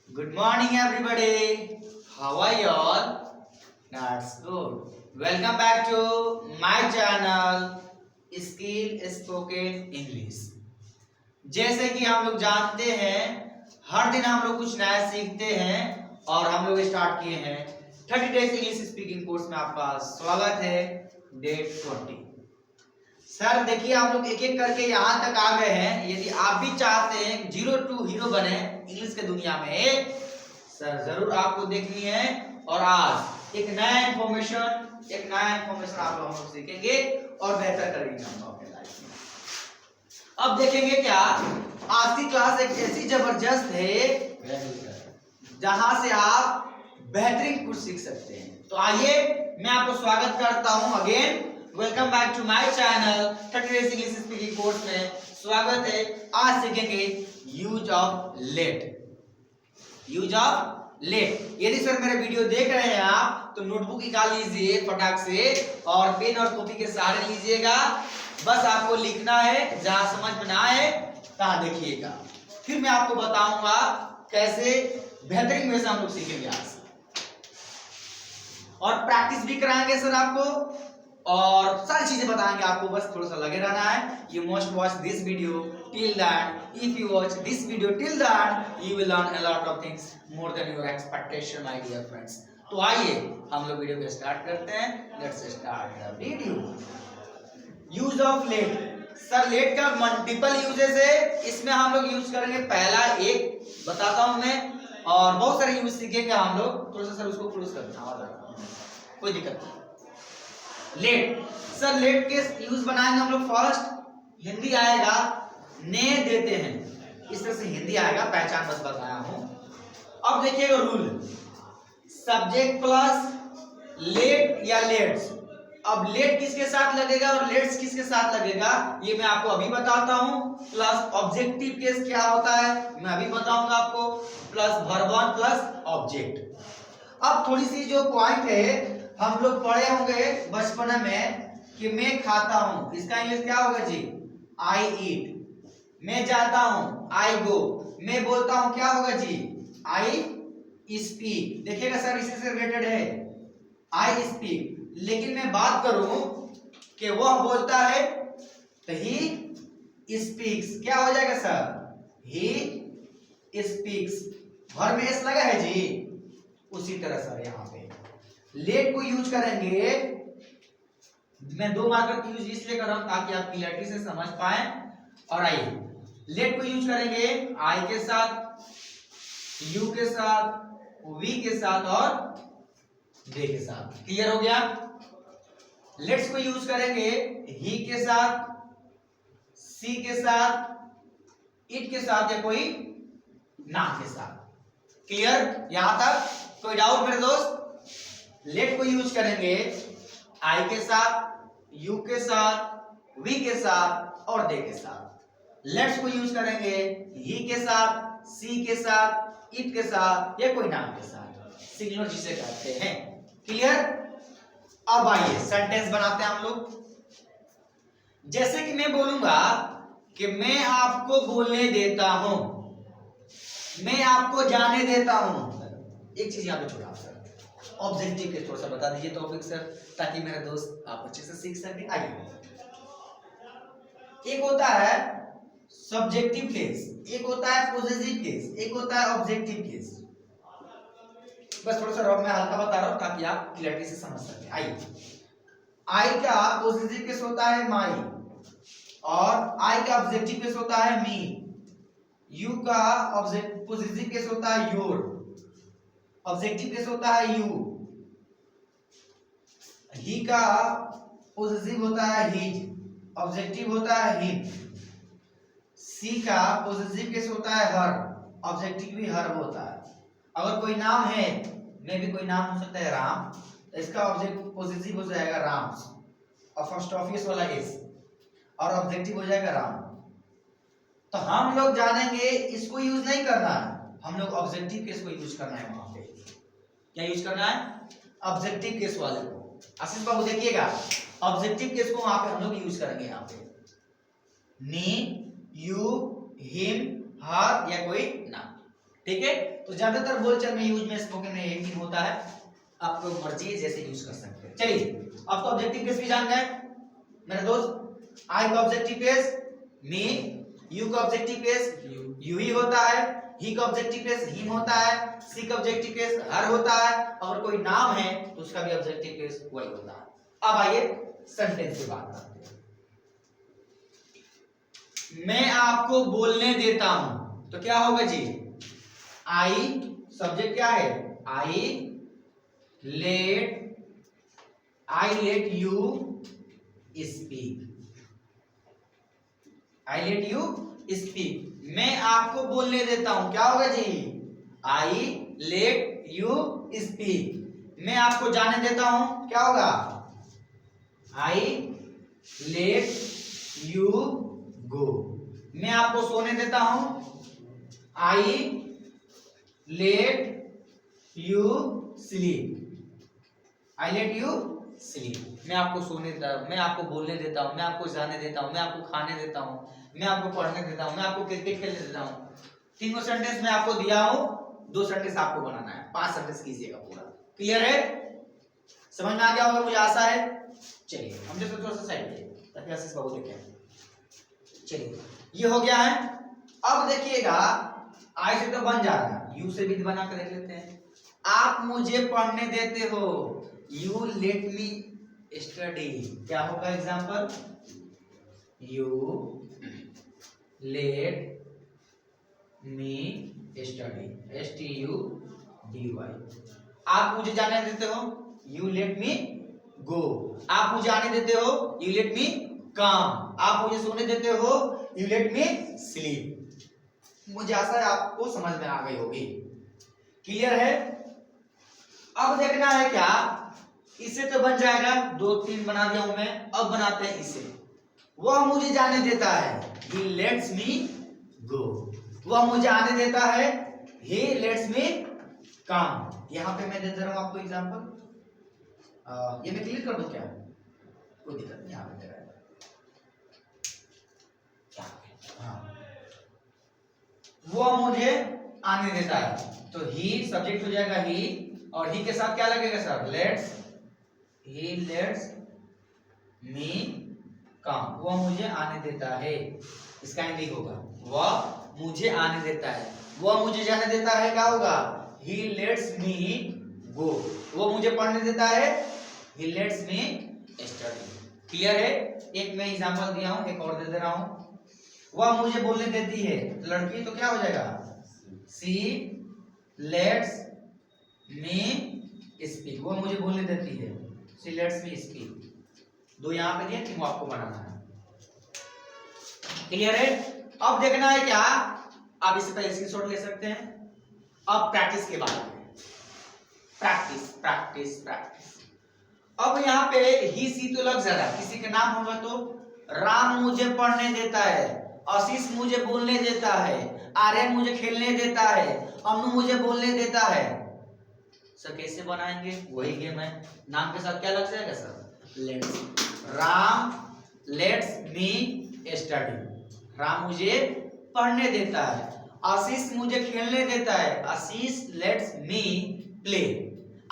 Good morning, everybody. How are you all? That's good. Welcome back to my channel, Skill Spoken English. जैसे कि हम लोग जानते हैं, हर दिन हम लोग कुछ नया सीखते हैं और हम लोग स्टार्ट किए हैं 30 डेज इंग्लिश स्पीकिंग कोर्स में। आपका स्वागत है। डेट 20। सर देखिए, हम लोग एक एक करके यहाँ तक आ गए हैं। यदि आप भी चाहते हैं 0 to हीरो बने इंग्लिश के दुनिया में, सर जरूर आपको देखनी है। और आज एक नया इंफॉर्मेशन आप लोग सीखेंगे और बेहतर करेंगे हम लोग अपने लाइफ में। अब देखेंगे क्या, आज की क्लास एक ऐसी जबरदस्त है जहां से आप बेहतरीन कुछ सीख सकते हैं। तो आइए, मैं आपको स्वागत करता हूं again. Welcome back to my channel 30 days English speaking course में स्वागत है। आज सीखेंगे use of late. Use of late. यदि सर मेरे वीडियो देख रहे हैं आप, तो नोटबुक निकाल लीजिए फटाक से और पेन और कॉपी के सहारे लीजिएगा। बस आपको लिखना है, जहां समझ में ना आए तहां देखिएगा। फिर मैं आपको बताऊंगा कैसे बेहतरीन वे से हम लोग सीखेंगे आज। और प्रैक्टिस भी कराएंगे सर आपको, और सारी चीजें बताएंगे आपको। बस थोड़ा सा लगे रहना है। You must watch this video till that. If you watch this video till that, you will learn a lot of things more than your expectation, my dear friends. तो आइए हम लोग वीडियो को स्टार्ट करते हैं। Let's start the video. Use of late. Sir late का multiple uses है, इसमें हम लोग यूज करेंगे। पहला एक बताता हूं मैं, और बहुत सारे यूज सीखेंगे हम लोग। थोड़ा सा सर उसको क्लोज करना, कोई दिक्कत नहीं। लेट, सर लेट के यूज बनाएंगे हम लोग। फर्स्ट हिंदी आएगा, ने देते हैं, इस तरह से हिंदी आएगा। पहचान बस बताया हूं। अब देखिएगा रूल, सब्जेक्ट प्लस लेट या लेट्स। अब लेट किसके साथ लगेगा और लेट्स किसके साथ लगेगा, ये मैं आपको अभी बताता हूं। प्लस ऑब्जेक्टिव केस क्या होता है मैं अभी बताऊंगा आपको। Plus verb one plus object. अब थोड़ी सी जो पॉइंट है, हम लोग पढ़े होंगे बचपन में कि मैं खाता हूं, इसका इंग्लिश क्या होगा जी, आई ईट। मैं जाता हूं, आई गो। मैं बोलता हूं, क्या होगा जी, आई स्पीक। देखिएगा सर, इसी से रिलेटेड है, आई स्पीक। लेकिन मैं बात करूं कि वह बोलता है, तो ही स्पीक्स। क्या हो जाएगा सर, ही स्पीक्स। वर्ब में एस लगा है जी। उसी तरह सर यहां पे लेट को यूज करेंगे। मैं 2 मार्कर की यूज इसलिए कर रहा हूं ताकि आप क्लियरिटी से समझ पाए। और आइए, लेट को यूज करेंगे आई के साथ, यू के साथ, वी के साथ और दे के साथ। क्लियर हो गया। लेट्स को यूज करेंगे ही के साथ, सी के साथ, इट के साथ या कोई नाम के साथ। क्लियर यहां तक, कोई डाउट मेरे दोस्त। लेट को यूज करेंगे आई के साथ, यू के साथ, वी के साथ और दे के साथ। लेट्स को यूज करेंगे ही के साथ, सी के साथ, इट के साथ या कोई नाम के साथ, सिंगुलर जिसे कहते हैं। क्लियर। अब आइए सेंटेंस बनाते हैं हम लोग। जैसे कि मैं बोलूंगा कि मैं आपको बोलने देता हूं, मैं आपको जाने देता हूं। एक चीज यहां पे छोड़ा सर, ऑब्जेक्टिव के थोड़ा सा बता दीजिए टॉपिक सर, ताकि मेरे दोस्त आप अच्छे से सीख सके। आइए, एक होता है सब्जेक्टिव केस, एक होता है पॉजिटिव केस, एक होता है ऑब्जेक्टिव केस। बस थोड़ा सा रॉ में हल्का बता रहा हूं ताकि आप क्लियरिटी से समझ सके। आइए, आई का पॉजिटिव केस होता है माई, और आई का ऑब्जेक्टिव केस होता है मी। यू का पॉजिटिव केस होता है योर, ऑब्जेक्टिव केस होता है यू। ही का पॉजिटिव होता है हिज, ऑब्जेक्टिव होता है हिम। सी का पॉजिटिव केस होता है हर, ऑब्जेक्टिव भी हर होता है। अगर कोई नाम है, मे भी कोई नाम हो सकता है राम, तो इसका ऑब्जेक्टिव पॉजिटिव हो जाएगा राम्स, और फर्स्ट ऑफिस वाला एस, और ऑब्जेक्टिव हो जाएगा राम। तो हम लोग जानेंगे इसको यूज नहीं करना है, हम लोग ऑब्जेक्टिव केस को यूज करना है। वहां पे क्या यूज करना है, ऑब्जेक्टिव केस वाले को। आशीष बाबू देखिएगा, ऑब्जेक्टिव केस को वहां पे हम लोग यूज करेंगे। यहाँ पे मी, यू, हिम, हर या कोई नाम। ठीक है, तो ज्यादातर बोलचाल में यूज में स्पोकन में यही होता है, आपको मर्जी है जैसे यूज कर सकते हैं। चलिए अब तो ऑब्जेक्टिव केस भी जान गए मेरे दोस्त। आई का ऑब्जेक्टिव केस मी, यू का ऑब्जेक्टिव केस यू ही होता है, ही का ऑब्जेक्टिव केस हिम होता है, सी का ऑब्जेक्टिव केस हर होता है, और कोई नाम है तो उसका भी ऑब्जेक्टिव केस वही होता है। अब आइए सेंटेंस की बात करते हैं। मैं आपको बोलने देता हूं तो क्या होगा जी, आई सब्जेक्ट क्या है, I let you speak, I let you speak. मैं आपको बोलने देता हूं क्या होगा जी, आई लेट यू स्पीक। मैं आपको जाने देता हूं क्या होगा, आई लेट यू गो। मैं आपको सोने देता हूं, I let you sleep, I let you sleep. मैं आपको सोने देता हूं, मैं आपको बोलने देता हूं, मैं आपको जाने देता हूं, मैं आपको खाने देता हूं, मैं आपको पढ़ने देता हूं, मैं आपको क्रिकेट खेलने देता हूं। तीनों सेंटेंस मैं आपको दिया हूं, 2 सेंटेंस आपको बनाना है, 5 सेंटेंस कीजिएगा पूरा। क्लियर है, समझ में आ गया होगा मुझे आशा है। चलिए हम जैसे थोड़ा सा साइड पे ताकि आशीष बाबू देखें। चलिए ये हो गया है। अब देखिएगा आई से तो बन जा रहा है, यू से भी बना कर देख लेते हैं। आप मुझे पढ़ने देते हो, यू लेट मी स्टडी। क्या होगा example, you let me study, STUDY। आप मुझे जाने देते हो, यू लेट मी गो। आप मुझे आने देते हो, यू लेट मी कम। आप मुझे सोने देते हो, यू लेट मी स्लीप। मुझे आशा है आपको समझ में आ गई होगी। क्लियर है। अब देखना है क्या, इसे तो बन जाएगा, 2-3 बना दिया हूं मैं। अब बनाते हैं इसे, वह मुझे जाने देता है, he lets me go। वह मुझे आने देता है, he lets me come। यहां पे मैं दे रहा हूं आपको एग्जांपल, ये मैं क्लियर कर दूं क्या, कोई दिक्कत नहीं, यहां पे दे रहा है। हाँ, वह मुझे आने देता है, तो he सब्जेक्ट हो जाएगा he, और he के साथ क्या लगेगा sir, let's, he lets me come। वह मुझे आने देता है, इसका हिंदी होगा वह मुझे आने देता है। वह मुझे जाने देता है क्या होगा, he lets me go। वो मुझे पढ़ने देता है, he lets me study। Clear है। एक मैं एग्जांपल दिया हूं, एक और दे रहा हूं। वह मुझे बोलने देती है, लड़की तो क्या हो जाएगा, she lets me speak। वो मुझे बोलने देती है, she lets me speak। 2 यहां पे दिए, 3 आपको बनाना है। क्लियर है। अब देखना है क्या, आप इससे पहले स्क्रीनशॉट ले सकते हैं। अब प्रैक्टिस के बारे में, प्रैक्टिस प्रैक्टिस प्रैक्टिस। अब यहाँ पे ही सी तो लग जा रहा है, किसी का नाम होगा तो, राम मुझे पढ़ने देता है, आशीष मुझे बोलने देता है, आर्यन मुझे खेलने देता है, अनु मुझे बोलने देता है। सर कैसे बनाएंगे, वही गेम है, नाम के साथ क्या लग जाएगा sir, let's. Ram let's me study, Ram मुझे पढ़ने देता है। आशीष मुझे खेलने देता है, आशीष लेट्स मी प्ले।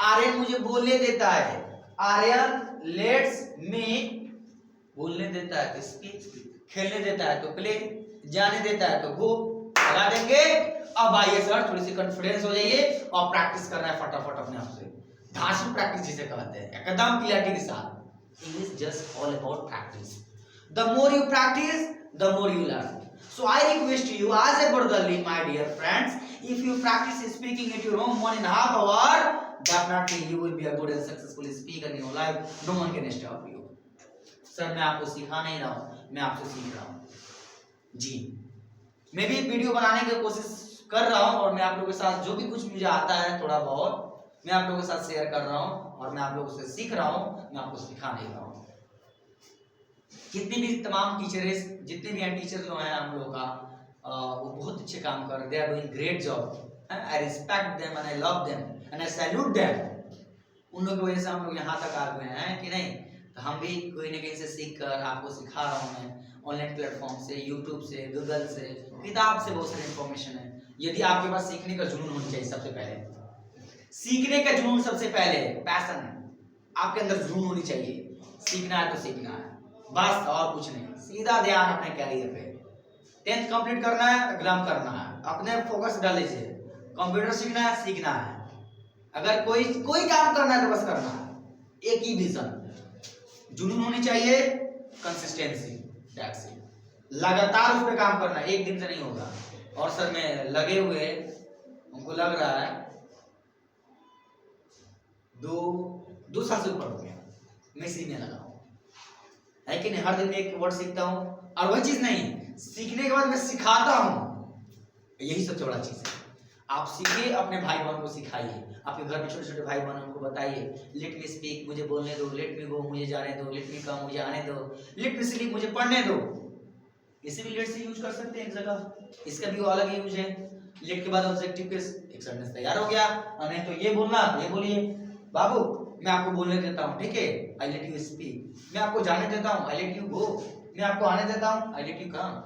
आर्यन मुझे बोलने देता है, आर्यन लेट्स मी बोलने देता है तो स्पीक, खेलने देता है तो प्ले, जाने देता है तो गो। लगा देंगे। अब आइए सर थोड़ी सी कॉन्फिडेंस हो जाइए और प्रैक्टिस करना है फटाफट अपने आप से, धांसू प्रैक्टिस जिसे कहते हैं, एकदम क्लियरिटी के साथ। It is just all about practice. The more you practice, the more you learn. So I request you as a brotherly, my dear friends, if you practice speaking at your home 1.5 hour, definitely you will be a good and successful speaker in your life. No one can stop you. Sir मैं आपको सिखा नहीं रहा हूँ, मैं आपसे सीख रहा हूँ जी। मैं भी वीडियो बनाने की कोशिश कर रहा हूँ और मैं आप लोगों के साथ जो भी कुछ मुझे आता है थोड़ा बहुत मैं आप लोगों के साथ शेयर कर रहा हूँ और मैं आप लोगों से सीख रहा हूँ, मैं आपको सिखा नहीं रहा हूँ। कितनी भी तमाम टीचर्स, जितने भी टीचर्स लोग हैं हम लोगों का, वो बहुत अच्छे काम कर रहे हैं, they are doing great job. I respect them and I love them and I salute them. उन लोगों की वजह से हम लोग यहाँ तक आ गए हैं कि नहीं, तो हम भी कोई ना कहीं से सीख कर आपको सिखा रहा हूँ मैं, ऑनलाइन प्लेटफॉर्म से, यूट्यूब से, गूगल से, किताब से बहुत सारी इंफॉर्मेशन है। यदि आपके पास सीखने का जुनून होना चाहिए, सबसे पहले सीखने का जुनून, सबसे पहले पैशन, आपके अंदर जुनून होनी चाहिए। सीखना है तो सीखना है, बस और कुछ नहीं। सीधा ध्यान अपने कैरियर पे। 10th कंप्लीट करना है, एग्जाम करना है, अपने फोकस डाल लीजिए। कंप्यूटर सीखना है, सीखना है। अगर कोई काम करना है तो बस करना है, एक ही विजन, जुनून होनी चाहिए, कंसिस्टेंसी, दैट्स इट। लगातार उस पर काम करना, एक दिन से नहीं होगा। और सर में लगे हुए, हमको लग रहा है दो साल से ऊपर हो गया मैं इसी में लगा हूं, है कि नहीं। हर दिन एक वर्ड सीखता हूं, और वही चीज नहीं, सीखने के बाद मैं सिखाता हूं, यही सबसे बड़ा चीज है। आप सीखिए, अपने भाई बहन को सिखाइए, आपके घर में छोटे छोटे भाई बहन उनको बताइए, लेट मी स्पीक, मुझे बोलने दो, लेट मी गो, मुझे जाने दो, लेट मी कम, मुझे आने दो, लेट मी स्लीप, मुझे पढ़ने दो। इसे भी लेट से यूज कर सकते हैं एक जगह, इसका भी अलग यूज है। लेट के बाद ऑब्जेक्टिव के एक सेंटेंस तैयार हो गया, नहीं तो ये बोलना, ये बोलिए, बाबू मैं आपको बोलने देता हूँ, ठीक है, आई लेट यू स्पीक। मैं आपको जाने देता हूँ, आई लेट यू गो। मैं आपको आने देता हूँ, आई लेट यू कम।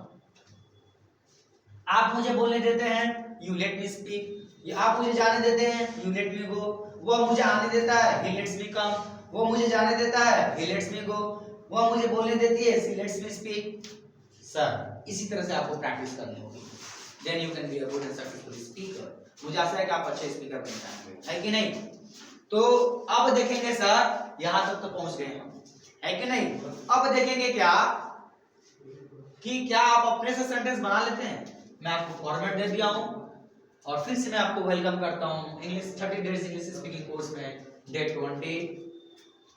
आप मुझे बोलने देते हैं, यू लेट मी स्पीक। आप मुझे जाने देते हैं, यू लेट मी गो। वो मुझे आने देता है, ही लेट्स मी कम। वो मुझे जाने देता है, ही लेट्स मी गो। वो मुझे बोलने देती है, she lets me speak. Sir इसी तरह से आपको प्रैक्टिस करनी होगी, then you can be a good and successful speaker. मुझे आशा है कि आप अच्छे स्पीकर बन जाएंगे, है कि नहीं। तो अब देखेंगे सर, यहां तक तो पहुंच गए हम, है कि नहीं। अब देखेंगे क्या कि क्या आप अपने से सेंटेंस बना लेते हैं। मैं आपको फॉर्मेट दे दिया हूं, और फिर से मैं आपको वेलकम करता हूं English 30 days English speaking course में। Day 20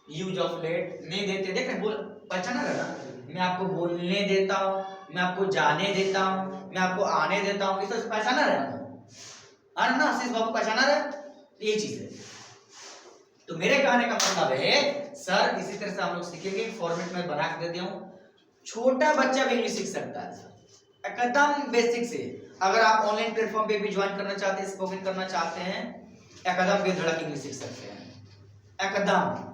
use of let. मैं देते, देख रहे बोल, पहचाना रहा, मैं आपको बोलने देता हूं, मैं आपको जाने देता हूं, मैं आपको आने देता हूं, इसे पहचाना रहा ना आशीष बाबू, पहचाना रहा, ये चीज है। तो मेरे कहने का मतलब है सर, इसी तरह से हम लोग सीखेंगे। फॉर्मेट में बना के दे दिया हूं, छोटा बच्चा भी इंग्लिश सीख सकता है एकदम बेसिक से। अगर आप ऑनलाइन प्लेटफॉर्म पे भी ज्वाइन करना चाहते हैं, स्पोकन करना चाहते हैं, एकदम बेधड़क इंग्लिश सीख सकते हैं, एकदम।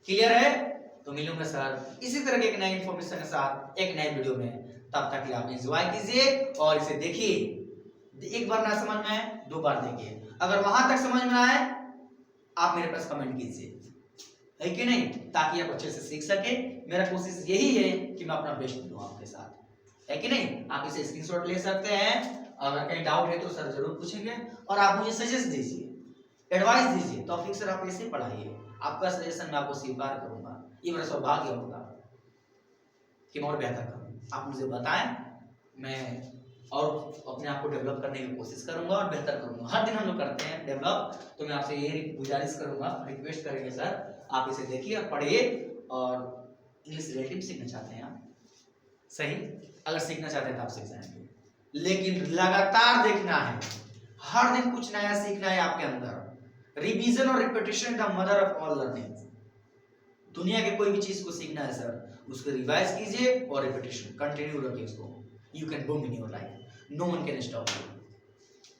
क्लियर है। तो मिलूंगा सर इसी तरह के एक नए इंफॉर्मेशन के साथ एक नए वीडियो में। तब तक के लिए आप एंजॉय कीजिए और इसे देखिए। एक बार ना समझ में आए, 2 बार देखिए। अगर वहां तक समझ में आए, आप मेरे पास कमेंट कीजिए, है कि नहीं, ताकि आप अच्छे से सीख सके। मेरा कोशिश यही है कि मैं अपना बेस्ट दूं आपके साथ, है कि नहीं। आप इसे स्क्रीनशॉट ले सकते हैं, अगर कहीं डाउट है तो सर जरूर पूछेंगे, और आप मुझे सजेस्ट दीजिए, एडवाइस दीजिए। तो फिर सर आप ऐसे पढ़ाइए, आपका सजेशन मैं आपको स्वीकार करूंगा। ये मेरा सौभाग्य होगा कि मैं और बेहतर करूं। आप मुझे बताएं, मैं और अपने आप को डेवलप करने की कोशिश करूंगा और बेहतर करूंगा। हर दिन हम लोग करते हैं डेवलप, तो मैं आपसे ये गुजारिश करूंगा, रिक्वेस्ट करेंगे सर, आप इसे देखिए और पढ़िए। और इंग्लिश रिलेटिव सीखना चाहते हैं आप, सही, अगर सीखना चाहते हैं तो आप सीख जाएंगे, लेकिन लगातार देखना है, हर दिन कुछ नया सीखना है आपके अंदर। रिवीजन और repetition the mother of all learning. दुनिया के कोई भी चीज को सीखना है सर, उसको रिवाइज कीजिए और रिपीटिशन कंटिन्यू रखिए उसको। You can boom in your life, no one can stop you,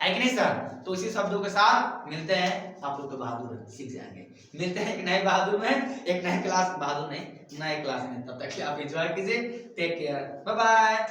है कि नहीं सर। तो इसी शब्दों के साथ मिलते हैं, आप लोग तो बहादुर सीख जाएंगे। मिलते हैं एक नए बहादुर में, एक नए क्लास, बहादुर नहीं, नए क्लास में। तब तक आप एंजॉय कीजिए, टेक केयर, बाय बाय।